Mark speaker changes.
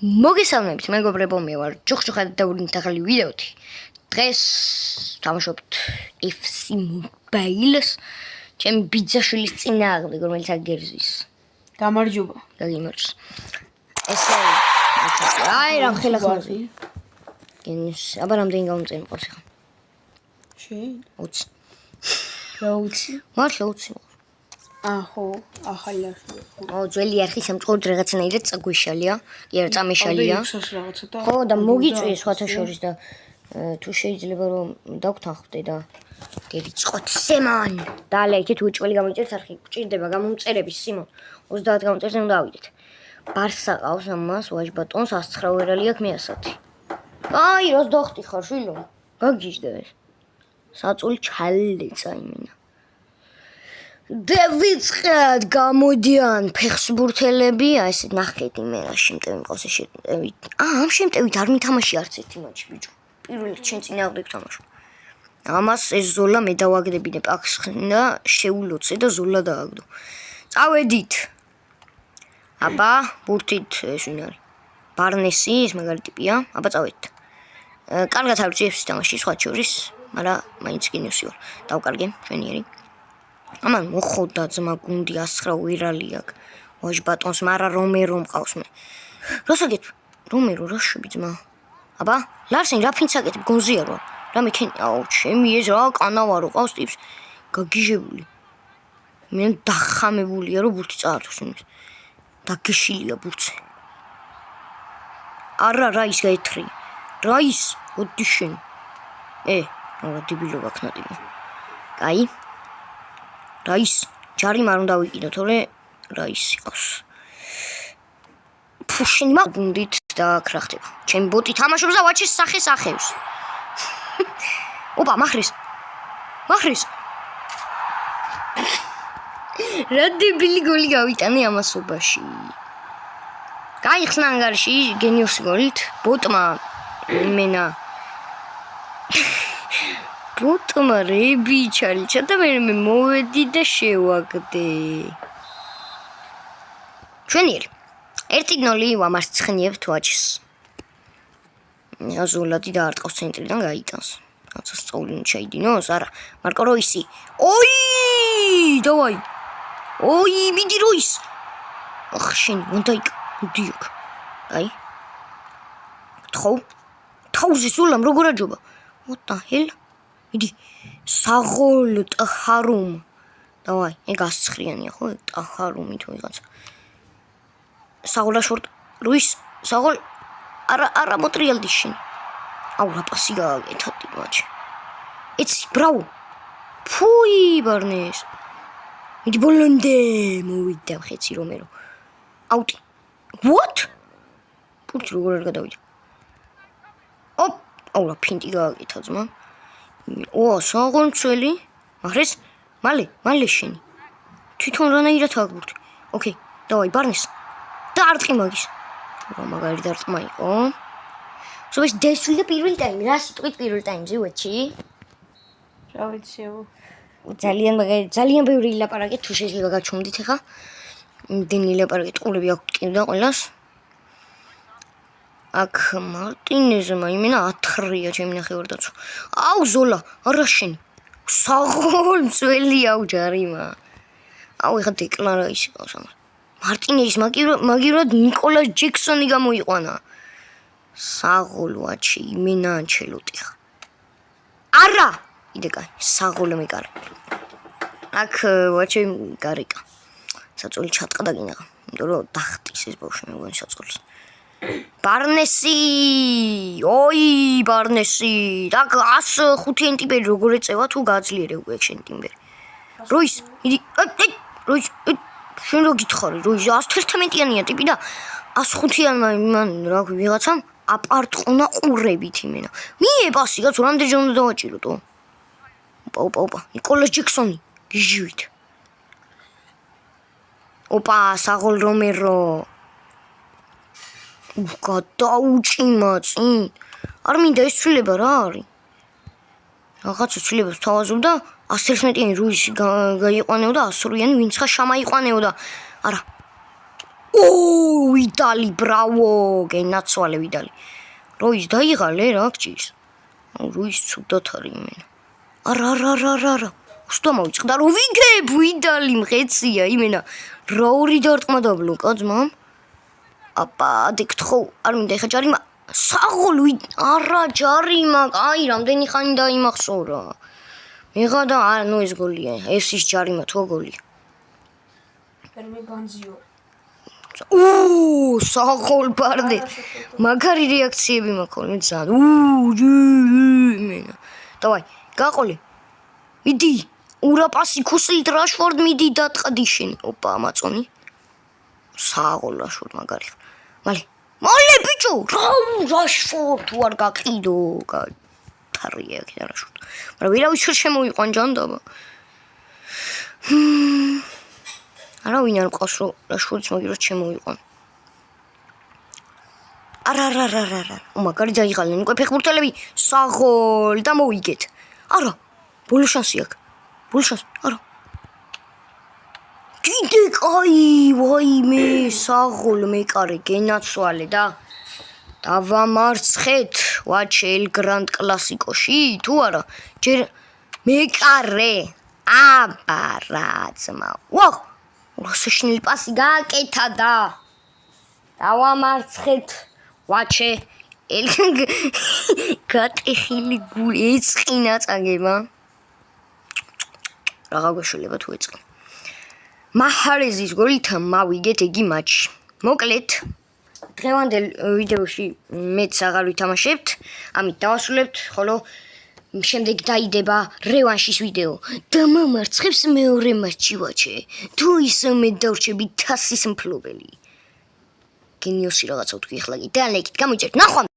Speaker 1: მოგესალმებით, მეგობრებო, მე ვარ ჯუხჯუხა და დავრინით ახალი ვიდეოთი. დღეს თამაშობთ FC Mobile-ს. ჩემი ბიძაშვილის წინააღმდეგ, რომელიც აგერზის.
Speaker 2: გამარჯობა.
Speaker 1: გაგიმარჯოს. ესე აი, რა ხელა ხმაზე. გენს, აბა რამდენი გამომწენი მყავს ახლა?
Speaker 2: შენ?
Speaker 1: 20.
Speaker 2: რა 20?
Speaker 1: მართლა 20.
Speaker 2: ხო, ახალი არხი.
Speaker 1: ძველი არხი სამწუხაროდ რაღაცნაირად წაგვიშალია, კი არა წამეშალია.
Speaker 2: რაღაცა და
Speaker 1: ხო, და მოგიწვიეს სხვათა შორის და თუ შეიძლება რომ დავგთანხმდე და გერიწყოთ სემან. და ალა იქით უჭველი გამოიწერთ არხი. გჭირდება გამომწერების სიმონ. 30 გამომწერს უნდა ავიდეთ. ბარსა ყავს ამას ვაჟბატონს 109 ვერალი აქვს მე 110. აი, რას დახტი ხარ შვილო? გაგიჟდა ეს. საწული ჩალეცა იმენა. დავიწყეთ გამოდიან ფეხსბურთელები, აი ესე ნახეთ იმენა შემტევი მყავს ეს შემტევი. ამ შემტევით არ მითამაში არც ერთი მატჩი ბიჭო. პირველ რიგში შენ წინააღმდეგ თამაშობ. ამას ეს ზოლა მე დავაგდებინე პაკს და შეულოცე და ზოლა დააგდო. წავედით. აბა, ბურთით ეს ვინ არის? ბარნესი, ეს მაგარი ტიპია. აბა წავედით. კარგად არ ვიცი ეს თამაში სხვა შორის, მაგრამ მაინც გინევსი ვარ. დავკარგე, ჩვენიერი. ამან მოხოდა ძმა გუნდი 109 ვერალი აქვს. ვაჟბატონს, მარა რომერო მყავს მე. რასაკეთ? რომერო რა შვი ძმა? აბა, ლარსენ რა ფინცაკეთ გონზია რა. რა მე ქენ, აუ, ჩემი ეს რა კანავარო ყავს ტიპს. გაგიჟებული. მე დახამებულია რომ ბურთი წაართოს იმის. დაგეშილია ბურთზე. არა, რა ის გაეთრი. რა ის? ოდი შენ. რა დებილობა ქნატიბი. კაი. რაის ჯარი არ უნდა ვიყიდო, თორე რაის იყავს. ფუშინი მაგუნდით და ქრახტება. ჩემი ბოტი თამაშობს და ვაჩის სახეს ახევს. ოპა, მახრეს. რა დებილი გოლი გავიტანე ამასობაში. გაიხსნა ანგარიში გენიოსი გოლით ბოტმა მენა ბოტმა რები ჩალიჩა და მე მოვედი და შევაგდე. ჩვენიერი 1-0 ვამარცხნიებთ ვაჩს. ზოლადი დაარტყავს ცენტრიდან გაიტანს. რაცა სწავლინი ჩაიდინოს, არა. მარკო როისი. ოი! დავაი. ოი, მიდი როის. ახ, შენ მონდაიკ, დიოქ. აი. თხო. თავზე ზოლამ როგორ აჯობა? What the hell? მიდი საღოლ ტახარუმ დავაი ეგ 109-ია ხო ტახარუმი თუ ვიღაცა საღოლა შორტ რუის საღოლ არა მოტრიალდი შენ აუ რა პასი გააკეთა ტიმაჩი იცი ბრავო ფუი ბარნეს მიდი ბოლონდე მოვიდა ხეცი რომერო აუტი what პურტი როგორ არ გადავიდა ოპ აუ რა ფინტი გააკეთა ძმა საღოლმცველი მახრეს მალე შენი თვითონ რანაირად აგბურთი ოკეი დავაი ბარნეს დაარტყი მაგის რა მაგარი დარტყმა იყო სულ დასვიდა პირველ ტაიმი რა სიტყვით პირველ ტაიმზე უეჩი
Speaker 2: რა ვიცი
Speaker 1: ძალიან მაგარი ძალიან ბევრი ლაპარაკი თუ შეიძლება გაჩვენდით ახლა იმდენი ლაპარაკი ტყურები აქვს კიდე ყველას აქ მარტინეზმა იმენა 10-რია ჩემი ნახევარ-დაცვა. აუ ზოლა, არა შენი. საღოლმცველი აუ ჯარიმა. აუ ეხა დეკლარა ის ყავს ამას. მარტინეზის მაგივრად ნიკოლას ჯექსონი გამოიყვანა. საღოლვაჩი იმენა ანჩელოტი ხა. არა! იდე კაი, საღოლო მეკარე. აქ ვაჩი გარეკა. საწოლი ჩატყდა გინაღა. იმიტომ რომ დახტის ეს ბავშვი მეგონი საწოლს. ბარნესი ოი ბარნესი და 105 ტიპერი როგორ ეწევა თუ გაძლიერე უკვე შენ ტიმბერი როის იდი როის შენ რო გითხარი როის 111-იანია ტიპი და 105-იანმა მან რა ვიღაცამ აპარტყუნა ყურებით იმენა მიე პასი კაცო რამდენჯერ უნდა დავაჭიროთო ოპა ნიკოლას ჯექსონი გიჟივით ოპა საღოლ რომერო გადაუჭიმა წინ არ მინდა ეს ცვლილება რა არის რაღაცა ცვლილებას თავაზობდა 111-იანი რუისი გაიყვანეოდა 108-იანი ვინც ხა შამაიყვანეოდა არა ვიდალი, ბრავო, გენაცვალე ვიდალი. როის დაიღალე რა გჭირს. როის ცუდად არის იმენა. არა. უსტო მოვიწყდა რომ ვიგებ ვიდალი მღეცია იმენა. რა ორი დარტყმა დაბლოკა ძმამ? აპა, დიქთხო, არ მინდა ეხა ჯარიმა. საღოლ არა ჯარიმა, აი რამდენი ხანი დაიმახსოვრა. მიღა და ნუ ეს გოლია. ეს ის ჯარიმა თუ გოლია.
Speaker 2: პერმე ბანზიო.
Speaker 1: საღოლ ბარდე. მაგარი რეაქციები მაქვს ძალიან. იმენა. დავაი, გაყოლე. მიდი. ურაპასი ქუსლით რაშფორდ მიდი დატყდი შენი. ოპა, მაწონი. საღოლ რაშფორდ მაგარი. მალე ბიჭო, რაშფორდ თუ არ გაყიდო, თარია კიდე რაშფორდ. მაგრამ ვირავის ვერ შემოიყვან ჯანდაბა. არავინ არ მყავს რომ რაშფორდს მაგირად შემოიყვან. არა. მაგარი დაიღალენ უკვე ფეხბურთელები საღოლ და მოვიგეთ. არა. ბოლო შანსი აქვს. არა. კიდე კაი, ვაიმე, საღოლ მეკარე გენაცვალე და დავამარცხეთ ვაჩე ელ გრანდ კლასიკოში თუ არა? ჯერ მეკარე. აბა რა ძმა. როსეშნილი პასი გააკეთა და დავამარცხეთ ვაჩე ელ გატეხილი გული ეწყინა წაგება. რაღა გვეშველება თუ ეწყინა. მაჰარეზის გოლით მავიგეთ იგი მატჩი. მოკლედ დღევანდელ ვიდეოში მეც აღარ ვითამაშებთ, ამით დავასრულებთ, ხოლო შემდეგ დაიდება რევანშის ვიდეო და მომარცხებს მეორე მატჩი ვაჩე. თუ ისე მე დავრჩები თასის მფლობელი. გენიოსი რაღაცა ვთქვი ახლა კი და ლაიქით გამოიწერთ. ნახვამდის.